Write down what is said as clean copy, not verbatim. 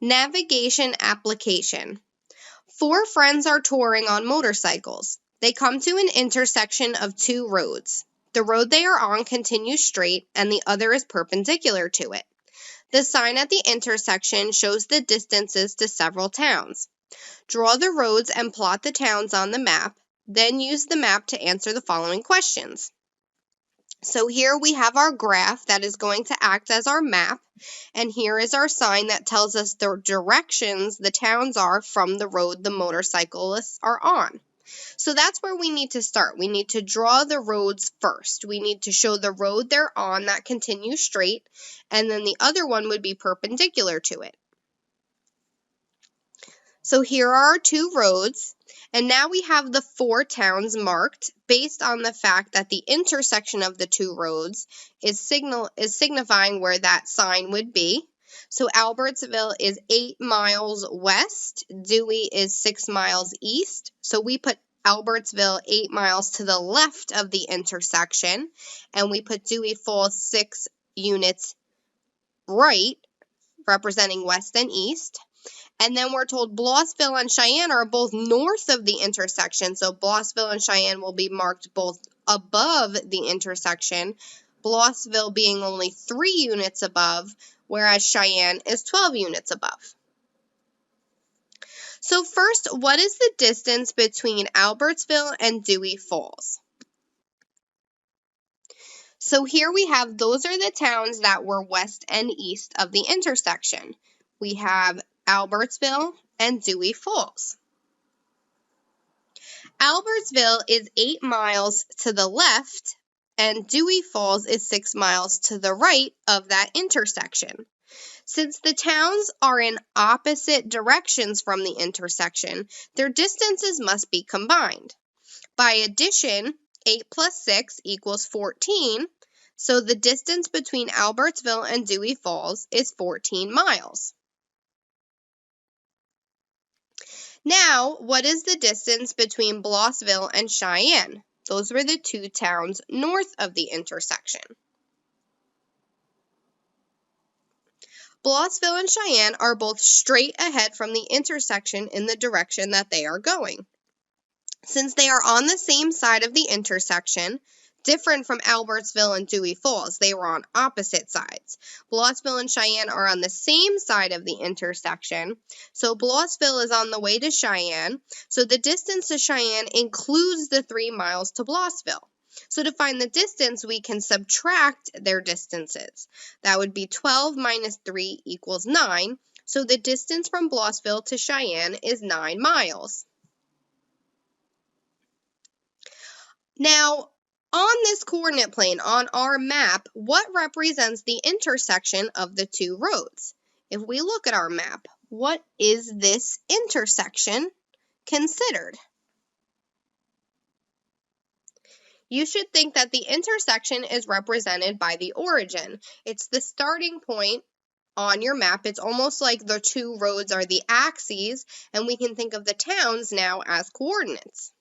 Navigation application. 4 friends are touring on motorcycles. They come to an intersection of 2 roads. The road they are on continues straight and the other is perpendicular to it. The sign at the intersection shows the distances to several towns. Draw the roads and plot the towns on the map, then use the map to answer the following questions. So here we have our graph that is going to act as our map, and here is our sign that tells us the directions the towns are from the road the motorcyclists are on. So that's where we need to start. We need to draw the roads first. We need to show the road they're on that continues straight, and then the other one would be perpendicular to it. So here are our 2 roads, and now we have the 4 towns marked based on the fact that the intersection of the 2 roads is signifying where that sign would be. So Albertsville is 8 miles west, Dewey is 6 miles east. So we put Albertsville 8 miles to the left of the intersection, and we put Dewey Falls 6 units right, representing west and east. And then we're told Blossville and Cheyenne are both north of the intersection, so Blossville and Cheyenne will be marked both above the intersection, Blossville being only 3 units above, whereas Cheyenne is 12 units above. So first, what is the distance between Albertsville and Dewey Falls? So here we have, those are the towns that were west and east of the intersection. We have Albertsville and Dewey Falls. Albertsville is 8 miles to the left, and Dewey Falls is 6 miles to the right of that intersection. Since the towns are in opposite directions from the intersection, their distances must be combined. By addition, 8 plus 6 equals 14, so the distance between Albertsville and Dewey Falls is 14 miles. Now, what is the distance between Blossville and Cheyenne? Those were the 2 towns north of the intersection. Blossville and Cheyenne are both straight ahead from the intersection in the direction that they are going. Since they are on the same side of the intersection, different from Albertsville and Dewey Falls, they were on opposite sides. Blossville and Cheyenne are on the same side of the intersection, so Blossville is on the way to Cheyenne, so the distance to Cheyenne includes the 3 miles to Blossville. So to find the distance, we can subtract their distances. That would be 12 minus 3 equals 9, so the distance from Blossville to Cheyenne is 9 miles. Now, on this coordinate plane, on our map, what represents the intersection of the 2 roads? If we look at our map, what is this intersection considered? You should think that the intersection is represented by the origin. It's the starting point on your map. It's almost like the 2 roads are the axes, and we can think of the towns now as coordinates.